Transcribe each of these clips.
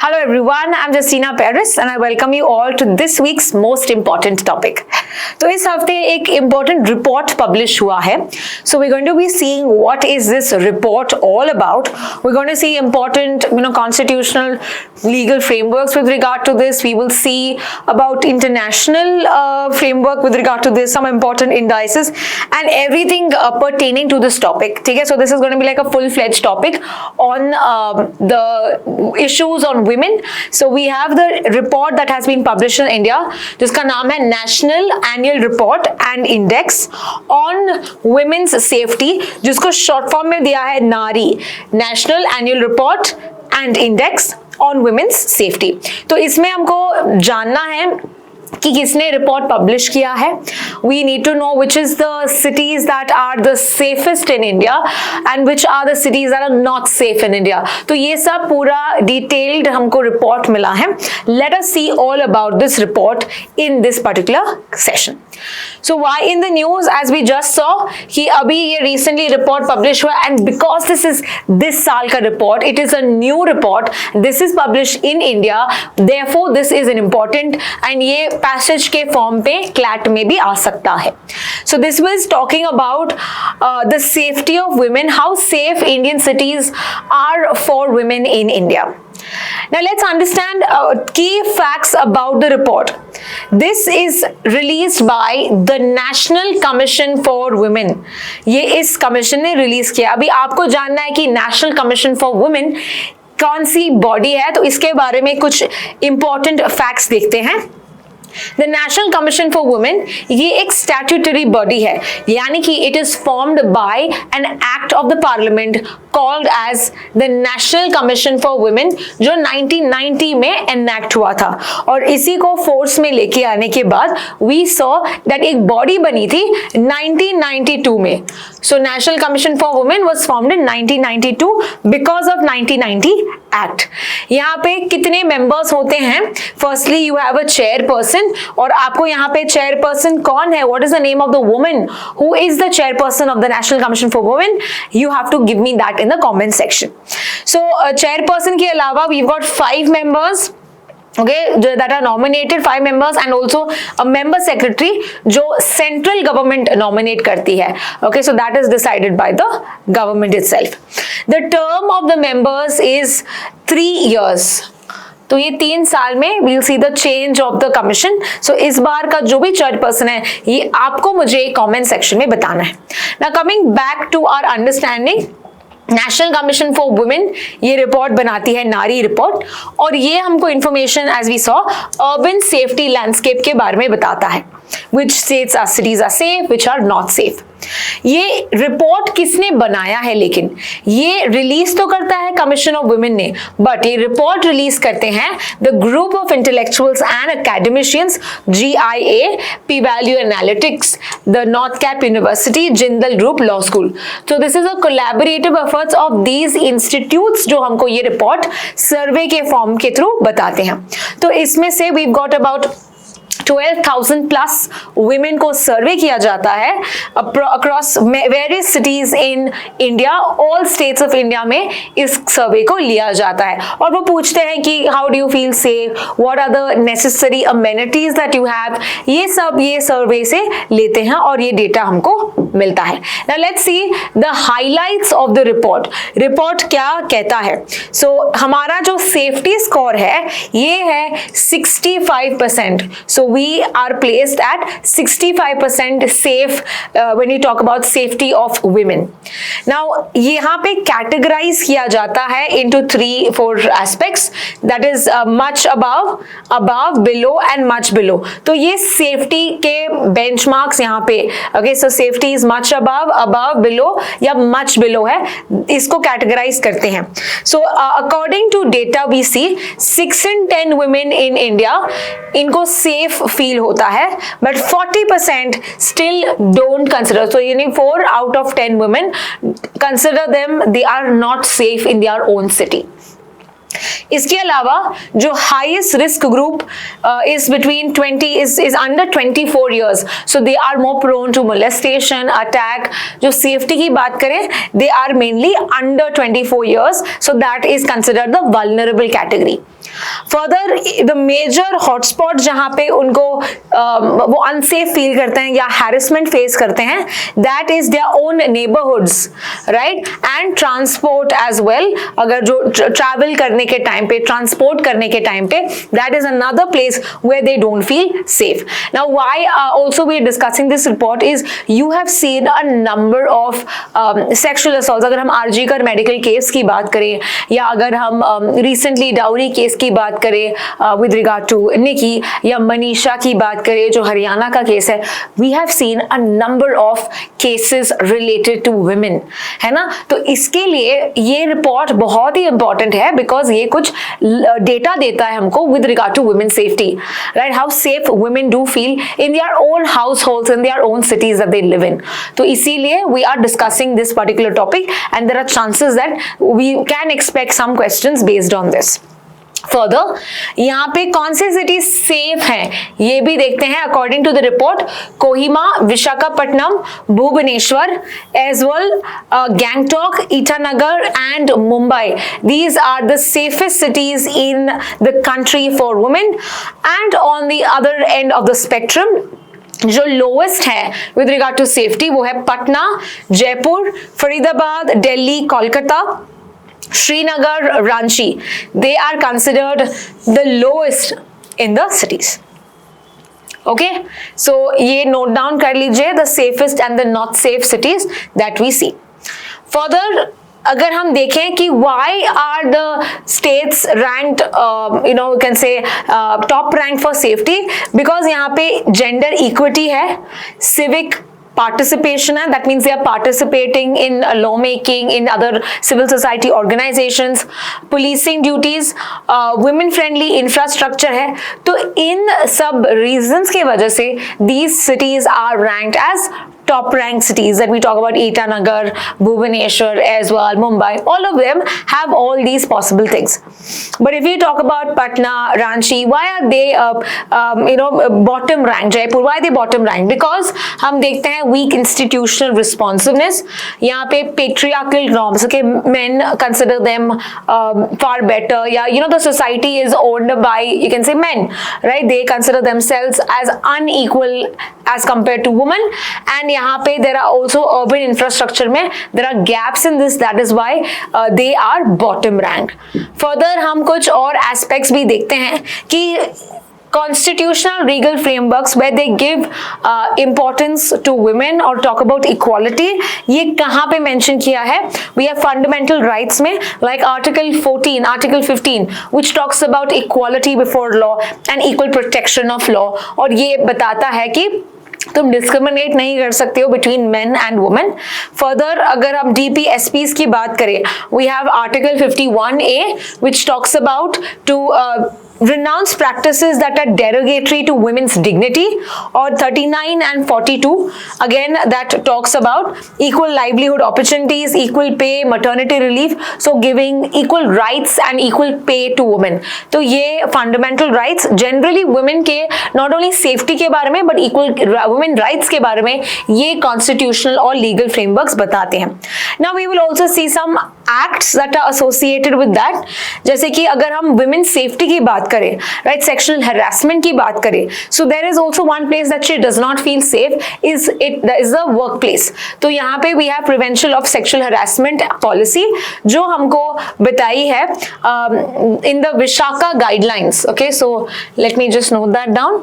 Hello everyone, I'm Justina Paris and I welcome you all to this week's most important topic. तो इस हफ्ते एक important report publish हुआ है. So we're going to be seeing what is this report all about. We're going to see important, constitutional legal frameworks with regard to this. We will see about international framework with regard to this, some important indices and everything pertaining to this topic. ठीक है? So this is going to be like a full-fledged topic on the issues on women. So we have the report that has been published in India, जिसका नाम है National Annual Report and Index on Women's Safety, जिसको short form में दिया है नारी. National Annual Report and Index on Women's Safety. तो इसमें हमको जानना है कि किसने रिपोर्ट पब्लिश किया है. We need to know which is the cities that are the safest in India and which are the cities that are not safe in India. तो ये सब पूरा डिटेल्ड हमको रिपोर्ट मिला है. Let us see all about this report in this particular session. So why in the news, as we just saw कि अभी ये रिसेंटली रिपोर्ट पब्लिश हुआ and because this is this साल का report, it is a new report, this is publish in India, therefore this is an important and ये passage के form पे CLAT में भी आ सकता है. So this was talking about the safety of women, how safe Indian cities are for women in India. Now let's understand key facts about the report. This is released by the National Commission for Women. ये इस commission ने release किया. अभी आपको जानना है कि national Commission for women कौन सी बॉडी है, तो इसके बारे में कुछ इंपॉर्टेंट फैक्ट्स देखते हैं. The National Commission for Women ये एक statutory body है, यानी कि it is formed by an act of the Parliament called as the National Commission for Women, जो 1990 में enact हुआ था. और इसी को force में लेके आने के बाद we saw that एक body बनी थी 1992 में. So National Commission for Women was formed in 1992 because of 1990 Act. यहाँ पे कितने members होते हैं? Firstly you have a chairperson, और आपको यहाँ पे चेयरपर्सन कौन है, what is the name of the woman who is the chairperson of the National Commission for Women, you have to give me that in the comment section. So chairperson के अलावा we got 5 members, okay, that are nominated, 5 members, and also a member secretary जो central government nominate करती है. Okay, so that is decided by the government itself. The term of the members is 3 years. तो ये 3 साल में we'll see the change of the commission. So इस बार का जो भी चेयरपर्सन है ये आपको मुझे कमेंट सेक्शन में बताना है. Now coming back to our understanding, National Commission for Women ये रिपोर्ट बनाती है, नारी रिपोर्ट, और ये हमको information as we saw urban safety landscape के बारे में बताता है. Which states are cities are safe, which are not safe. ये रिपोर्ट किसने बनाया है, लेकिन ये रिलीज तो करता है कमीशन ऑफ वुमेन ने, बट ये रिपोर्ट रिलीज करते हैं the group of intellectuals and academicians, GIA, P Value Analytics, the NorthCap University, Jindal group law school. तो this is a collaborative efforts of these institutes जो हमको ये report सर्वे के form के थ्रू बताते हैं. तो इसमें से we got about 12,000 plus women को सर्वे किया जाता है across various cities in India, all states of India में इस सर्वे को लिया जाता है. और वो पूछते हैं कि how do you feel safe, what are the necessary amenities that you have, ये सब ये सर्वे से लेते हैं और ये डेटा हमको मिलता है. Now let's see the highlights of the report. Report क्या कहता है? So हमारा जो सेफ्टी स्कोर है ये है 65%. So we are placed at 65% safe when you talk about safety of women. Now यहाँ पे categorize किया जाता है into 3-4 aspects, that is much above, below and much below. तो ये safety के benchmarks यहाँ पे, okay, so safety is much above, below या much below है, इसको categorize करते हैं. So according to data we see 6 in 10 women in India इनको safe फील होता है, बट 40% स्टिल डोंट कंसिडर. सो यानी 4 out of 10 women consider them they are not safe in their own city. इसके अलावा जो highest risk group is between 20 is under 24 years, so they are more prone to molestation, attack. जो safety की बात करें, they are mainly under 24 years, so that is considered the vulnerable category. Further the major hotspot जहां पे उनको वो unsafe feel करते हैं या हैरेसमेंट फेस करते हैं, that is their own neighbourhoods, right, and transport as well. अगर जो ट्रैवल करने के टाइम पे, ट्रांसपोर्ट करने के टाइम पे, that is another place where they don't feel safe. Now why also we are discussing this report is you have seen a number of sexual assaults। अगर हम आरजीकर मेडिकल केस की बात करें या अगर हम रिसेंटली डाउरी केस की बात करें विद रिगार्ड टू निकी, या मनीषा की बात करें जो हरियाणा का केस है, we have seen a number of cases related to women, है ना। तो इसके लिए ये रिपोर्ट बहुत ही इंपॉर्टेंट है बिकॉज ये कुछ डेटा देता है हमको with regard to women safety, right, how safe women do feel in their own households, in their own cities that they live in। तो इसीलिए we are discussing this particular topic and there are chances that we can expect some questions based on this। Further यहाँ पे कौन सी cities safe हैं ये भी देखते हैं। According to the report, Kohima, Visakhapatnam, Bhubaneswar, as well Gangtok, Itanagar and Mumbai, these are the safest cities in the country for women. And on the other end of the spectrum जो lowest है विद रिगार्ड टू सेफ्टी वो है Patna, Jaipur, Faridabad, Delhi, Kolkata, Srinagar, Ranchi। They are considered the lowest in the cities। Okay, so ये note down कर लीजिए the safest and the not safe cities that we see। Further, अगर हम देखें कि why are the states ranked you know, we can say top rank for safety, because यहाँ पे gender equity है, civic participation है, that means they are participating in law making, in other civil society organizations, policing duties, women friendly infrastructure है। तो इन सब reasons के वजह से these cities are ranked as top ranked cities that we talk about, Itanagar, Bhubaneswar as well, Mumbai, all of them have all these possible things। But if you talk about Patna, Ranchi, why are they you know, bottom ranked? Jaipur, why are they bottom ranked? Because हम देखते हैं weak institutional responsiveness, यहाँ पे patriarchal norms, okay, men consider them far better, yeah, you know, the society is owned by, you can say, men, right? They consider themselves as unequal as compared to women, and यहाँ पे there are also urban infrastructure में there are gaps in this, that is why they are bottom ranked। Further हम कुछ और aspects भी देखते हैं कि constitutional legal frameworks where they give importance to women or talk about equality, ये कहाँ पे mention किया है? We have fundamental rights में like article 14, article 15 which talks about equality before law and equal protection of law, और ये बताता है कि तुम डिस्क्रिमिनेट नहीं कर सकते हो between men and women. Further अगर हम DPSPs की बात करें, we have article 51A which talks about to renounce practices that are derogatory to women's dignity, or 39 and 42 again that talks about equal livelihood opportunities, equal pay, maternity relief, so giving equal rights and equal pay to women। तो ये fundamental rights generally women के not only safety के बारे में but equal women rights के बारे में ये constitutional और legal frameworks बताते हैं। Now we will also see some acts that are associated with that, जैसे कि अगर हम women safety की बात करें, right, sexual harassment की बात करें, so there is also one place that she does not feel safe is the workplace। तो यहाँ पे we have prevention of sexual harassment policy जो हमको बताई है in the Vishaka guidelines। Okay, so let me just note that down।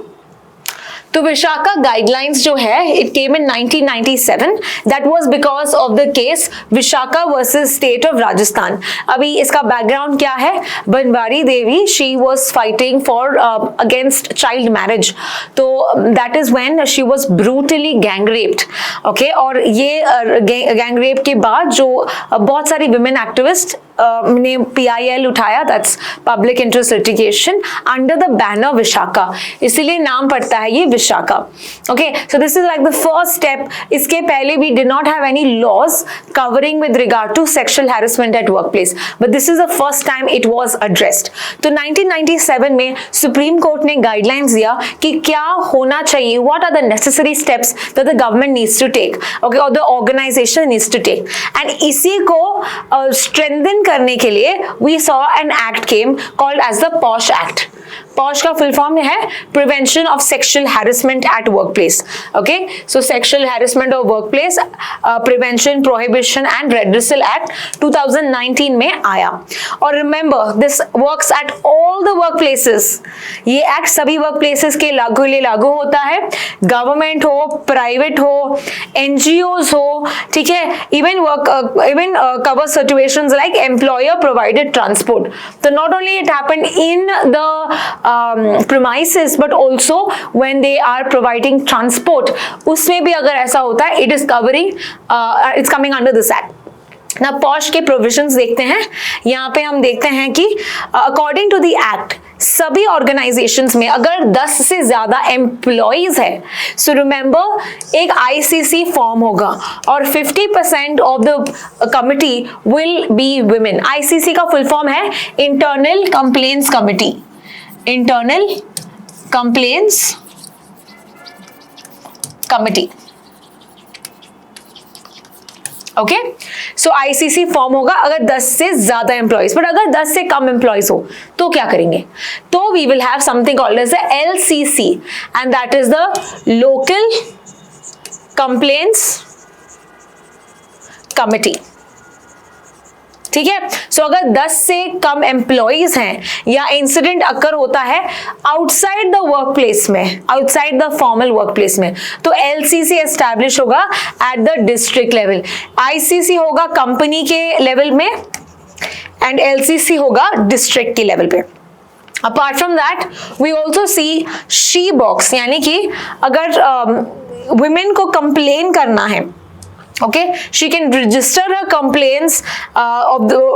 तो Vishakha guidelines जो है it came in 1997, that was because of the case Vishaka versus state of Rajasthan. अभी इसका background क्या है? Banwari Devi, she was fighting for against child marriage, तो that is when she was brutally gang raped. Okay, और ये गैंग रेप के बाद जो बहुत सारी विमेन एक्टिविस्ट ने PIL उठाया, that's public interest litigation, under the banner Vishaka, इसीलिए नाम पड़ता है ये शिक्षा का. Okay, so this is like the first step. इसके पहले we did not have any laws covering with regard to sexual harassment at workplace, but this is the first time it was addressed. तो 1997 में supreme court ने guidelines दिया कि क्या होना चाहिए, what are the necessary steps that the government needs to take, okay, or the organization needs to take. And इसी को strengthen करने के लिए we saw an act came called as the POSH Act. POSH का full form है prevention of sexual harassment at workplace. Okay, so sexual harassment of workplace prevention prohibition and redressal act 2019 में आया. और remember this works at all the workplaces. ये act सभी workplaces के लिए लागू होता है, गवर्नमेंट हो, प्राइवेट हो, एनजीओज हो, ठीक है, even cover situations like employer provided transport. तो not only it happened in the premises but also when they are providing transport, उसमें भी अगर ऐसा होता है, it is covering, it's coming under this act. ना पॉश के प्रोविजंस देखते हैं. यहाँ पे हम देखते हैं कि अकॉर्डिंग टू द एक्ट सभी ऑर्गेनाइजेशंस में अगर 10 से ज्यादा एम्प्लॉइज है, सो रिमेंबर एक आईसीसी फॉर्म होगा और 50% of the committee will be women. ICC का फुल फॉर्म है internal complaints committee. Internal complaints committee. Okay, so ICC form होगा अगर 10 से ज्यादा एम्प्लॉइज. बट अगर 10 से कम एम्प्लॉइज हो तो क्या करेंगे? तो we will have something called as the LCC and that is the local complaints committee. ठीक है, सो अगर 10 से कम एम्प्लॉइज हैं या इंसिडेंट अकर होता है आउटसाइड द वर्कप्लेस में, आउटसाइड द फॉर्मल वर्कप्लेस में, तो एलसीसी एस्टैब्लिश होगा at the district level. ICC होगा कंपनी के लेवल में एंड एलसीसी होगा डिस्ट्रिक्ट के लेवल पे. Apart from that we also see she box, यानी कि अगर वुमेन को कंप्लेन करना है, okay, she can register her complaints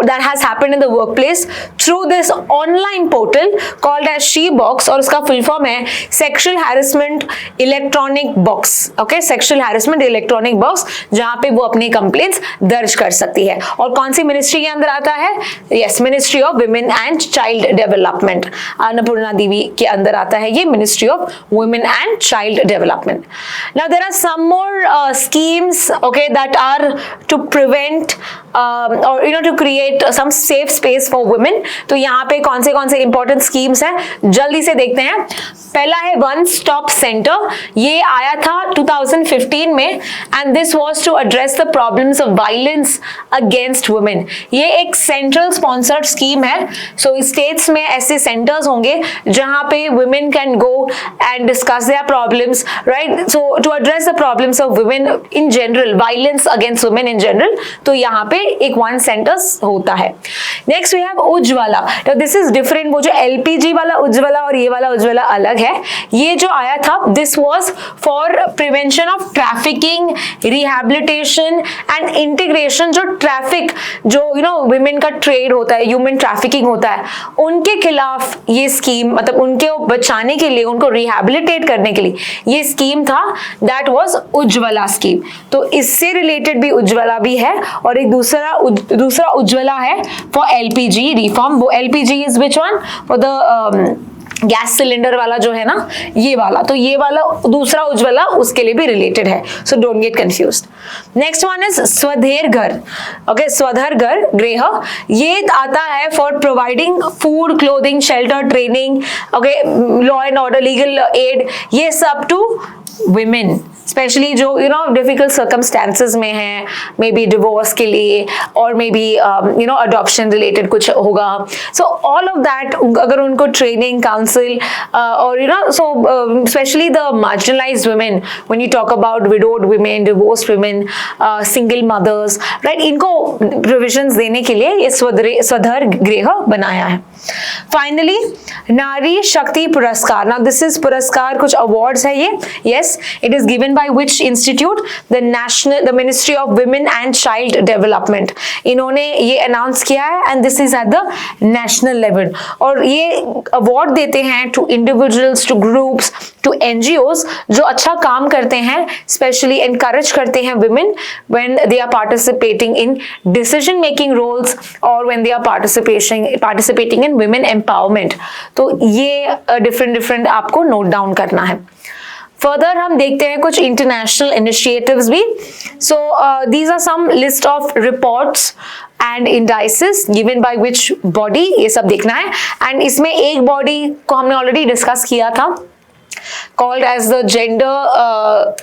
that has happened in the workplace through this online portal called as she box, और उसका full form है sexual harassment electronic box. Okay, sexual harassment electronic box, जहां पे वो अपनी complaints दर्ज कर सकती है. और कौन सी मिनिस्ट्री के अंदर आता है? Yes, ministry of women and child development. Annapurna Devi के अंदर आता है ये ministry of women and child development. Now there are some more schemes, okay, that are to prevent or to create some safe space for women. तो यहाँ पे कौन से important schemes हैं जल्दी से देखते हैं. पहला है वन स्टॉप सेंटर. ये आया था 2015 में and this was to address the problems of violence against women. ये एक सेंट्रल स्पॉन्सर्ड स्कीम है. सो स्टेट्स में ऐसे सेंटर्स होंगे जहाँ पे women can go and discuss their problems, right? So to address the problems of women in general, violence against women in general, तो यहाँ पे एक वन सेंटर्स होता है. Next we have Ujjwala. तो दिस इज डिफरेंट. वो जो एलपीजी वाला उज्ज्वला और ये वाला उज्ज्वला अलग है. ये जो आया था this was for prevention of trafficking, rehabilitation and integration. जो ट्रैफिक, जो वुमेन का ट्रेड होता है, ह्यूमन ट्रैफिकिंग होता है, उनके खिलाफ ये स्कीम, मतलब उनके बचाने के लिए, उनको रिहैबिलिटेट करने के लिए ये स्कीम था. That was Ujjwala scheme. तो इससे रिलेटेड भी उज्ज्वला भी है और एक दूसरा उज्ज्वला है फॉर एलपीजी रिफॉर्म. वो LPG is which one? For the gas cylinder वाला जो है ना, ये वाला. तो ये वाला दूसरा उज्ज्वला उसके लिए भी रिलेटेड है. So don't get confused. Next one is Swadhar Ghar. Okay, Swadhar Ghar Greh. ये आता है for providing food, clothing, shelter, training, okay, law and order, legal aid, ये सब टू women, स्पेशली जो डिफिकल्ट सर्कमस्टेंसेस में है, मे बी डिवोर्स के लिए और मे बी अडॉप्शन रिलेटेड कुछ होगा. सो ऑल ऑफ दैट अगर उनको ट्रेनिंग, काउंसिल और so specially the marginalised women, when you talk about widowed women, divorced women, single mothers, right, इनको प्रोविजंस देने के लिए ये स्वधर गृह बनाया है. फाइनली नारी शक्ति पुरस्कार, नाउ दिस इज पुरस्कार, कुछ अवार्ड्स है ये, yes, it is given by which institute, the ministry of women and child development, इन्होंने ये अनाउंस किया है and this is at the national level. और ये अवार्ड देते हैं to individuals, to groups, to NGOs जो अच्छा काम करते हैं, स्पेशली एनकरेज करते हैं women when they are participating in decision making roles और when they are participating in women empowerment. तो ये डिफरेंट आपको नोट डाउन करना है। फर्दर हम देखते हैं कुछ इंटरनेशनल इनिशिएटिव्स भी। So these are some list of reports and indices given by which body, ये सब देखना है। एंड इसमें एक बॉडी को हमने ऑलरेडी डिस्कस किया था, called as the gender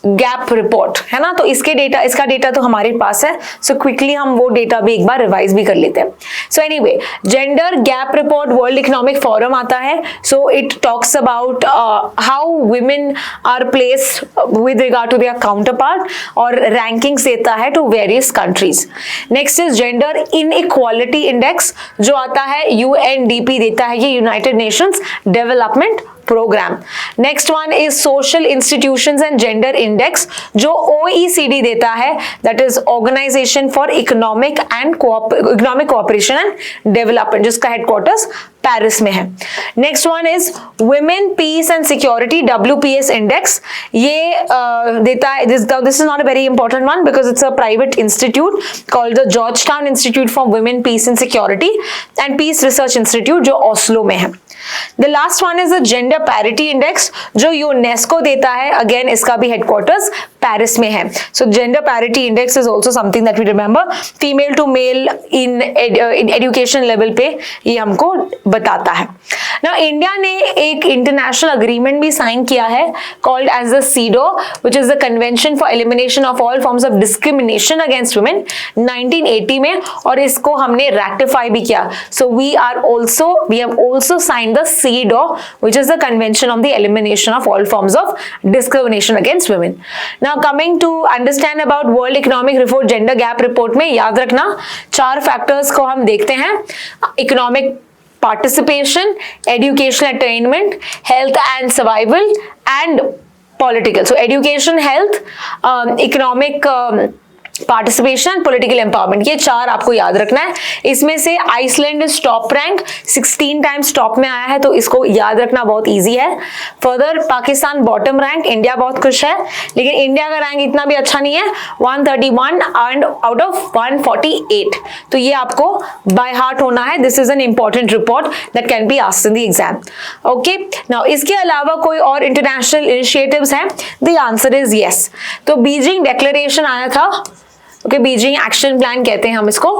gap report, है ना। तो इसका डेटा तो हमारे पास है, सो क्विकली हम वो डेटा भी एक बार रिवाइज भी कर लेते हैं। So anyway, gender gap report world economic forum आता है, so it talks about how women are placed with regard to their counterpart, और रैंकिंग्स देता है to various countries. Next is gender inequality index, जो आता है UNDP देता है, ये United Nations Development Programme. Next one is social institutions and gender index, जो OECD देता है, that is organisation for economic cooperation and development, जिसका हेडक्वार्टर्स पेरिस में है। Next one is women peace and security, WPS index, ये देता है, this is not a very important one because it's a private institute called the Georgetown institute for women peace and security and peace research institute, जो Oslo में है। The last one is the gender parity index, जो UNESCO देता है, again इसका भी headquarters Paris में है। So gender parity index is also something that we remember, female to male in education level पे ये हमको बताता है। Now इंडिया ने एक इंटरनेशनल अग्रीमेंट भी साइन किया है called as the CEDAW, which is the Convention for Elimination of All Forms of Discrimination Against Women 1980 में, और इसको हमने रेक्टिफाई भी किया। So we have also signed the CEDAW, which is the Convention on the Elimination of All Forms of Discrimination Against Women. Now coming to understand about World Economic Report Gender Gap Report में याद रखना 4 factors को हम देखते हैं, economic participation, educational attainment, health and survival and political. So education, health, economic participation, political empowerment, ये 4 आपको याद रखना है। इसमें से Iceland is top rank, 16 times top में आया है, तो इसको याद रखना बहुत इजी है। Further Pakistan bottom rank, India बहुत खुश है, लेकिन इंडिया का रैंक इतना भी अच्छा नहीं है, 131 एंड आउट ऑफ 148, तो ये आपको बाय हार्ट होना है। This is an important report that can be asked in the exam. Okay, now इसके अलावा कोई और इंटरनेशनल इनिशिएटिव्स हैं? The answer is yes. तो बीजिंग डिक्लेरेशन आया था, ओके, बीजिंग एक्शन प्लान कहते हैं हम इसको,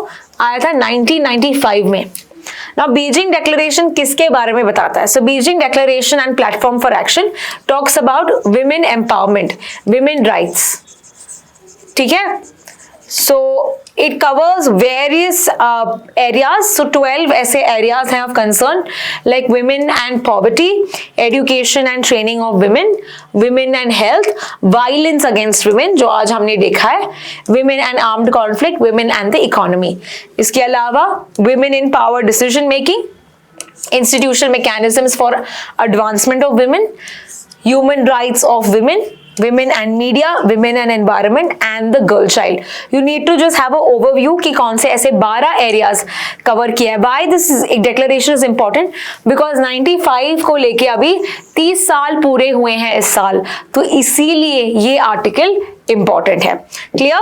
आया था 1995 में। नाउ बीजिंग डिक्लेरेशन किसके बारे में बताता है? So Beijing declaration and platform for action talks about women empowerment, women rights, ठीक है। So it covers various areas. So 12 ऐसे areas हैं of concern, like women and poverty, education and training of women, women and health, violence against women जो आज हमने देखा है, women and armed conflict, women and the economy. इसके अलावा women in power decision making, institutional mechanisms for advancement of women, human rights of women, women and media, women and environment and the girl child. You need to just have a overview कि कौन से ऐसे 12 areas cover किया है। Why this declaration is important? Because 95 को लेके अभी 30 साल पूरे हुए हैं इस साल, तो इसीलिए ये आर्टिकल important है। Clear?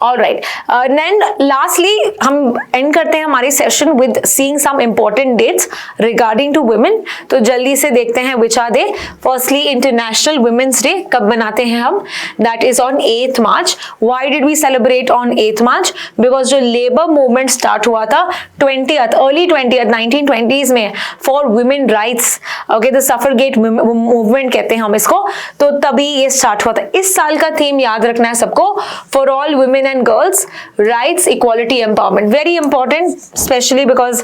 All right. Then lastly हम end करते हैं हमारी session with seeing some important dates regarding to women. तो जल्दी से देखते हैं which are they. Firstly, International Women's Day कब मनाते हैं हम? That is on 8th March. Why did we celebrate on 8th March? Because जो labor movement start हुआ था early 20th 1920s में for women rights, okay, the suffragette movement कहते हैं हम इसको, तो तभी ये start हुआ था। इस साल का थीम याद रखना है सबको, for all women and girls, rights, equality, empowerment. Very important, especially because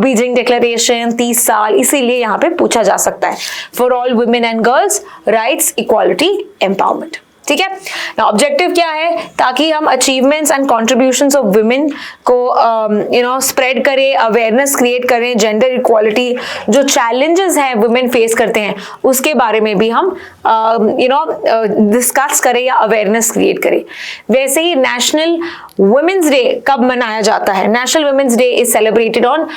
Beijing Declaration 30 साल, इसीलिए यहाँ पे पूछा जा सकता है। For all women and girls, rights, equality, empowerment. ठीक है ना। ऑब्जेक्टिव क्या है, ताकि हम achievements and contributions of women को स्प्रेड करें, अवेयरनेस क्रिएट करें, जेंडर इक्वालिटी, जो चैलेंजेस हैं वुमेन फेस करते हैं उसके बारे में भी हम डिस्कस करें या अवेयरनेस क्रिएट करें। वैसे ही नेशनल वुमेन्स डे कब मनाया जाता है? National women's day is celebrated on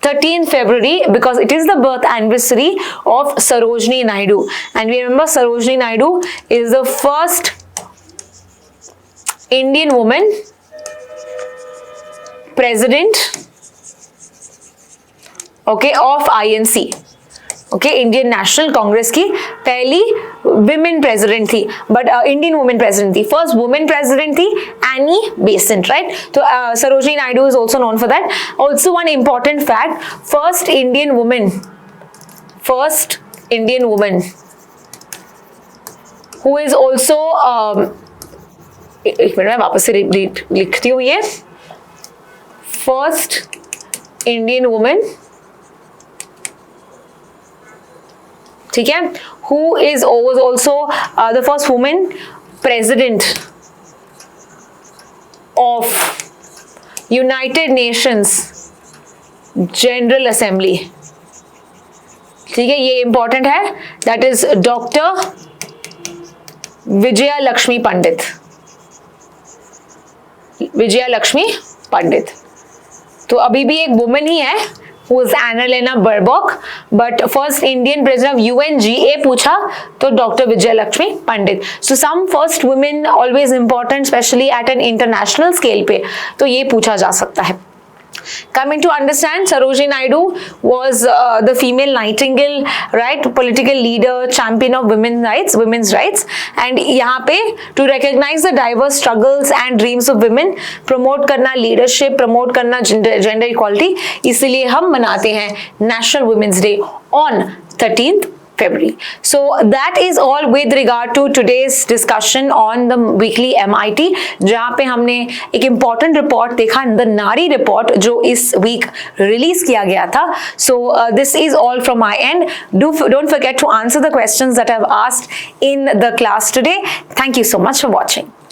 13th February because it is the birth anniversary of Sarojini Naidu, and we remember Sarojini Naidu is the first Indian woman president, okay, of INC, okay, Indian national Congress की पहली women president थी, but Indian women president थी। First women president थी Annie Besant, right. तो Sarojini Naidu is also known for that. Also one important fact, first Indian women who is also, एक minute मैं वापस से लिखती हूँ ये, फर्स्ट इंडियन वुमेन, ठीक है, who is was also the first woman president of United Nations General Assembly, ठीक है, ये इंपॉर्टेंट है, that is doctor Vijaya Lakshmi Pandit, Vijaya Lakshmi Pandit. तो अभी भी एक वुमेन ही है, who is Annalena Baerbock, but first Indian president of UNGA पूछा तो doctor Vijay Lakshmi Pandit. So some first women always important, especially at an international scale पे, तो ये पूछा जा सकता है। Coming to understand, Sarojini Naidu was the female Nightingale, right? Political leader, champion of women's rights, and यहाँ पे to recognize the diverse struggles and dreams of women, promote करना leadership, promote करना gender equality, इसलिए हम मनाते हैं National Women's Day on 13th February. So that is all with regard to today's discussion on the weekly MIT, जहाँ पे हमने एक important report देखा, the Nari report, जो इस week release किया गया था। So this is all from my end. Don't forget to answer the questions that I've asked in the class today. Thank you so much for watching.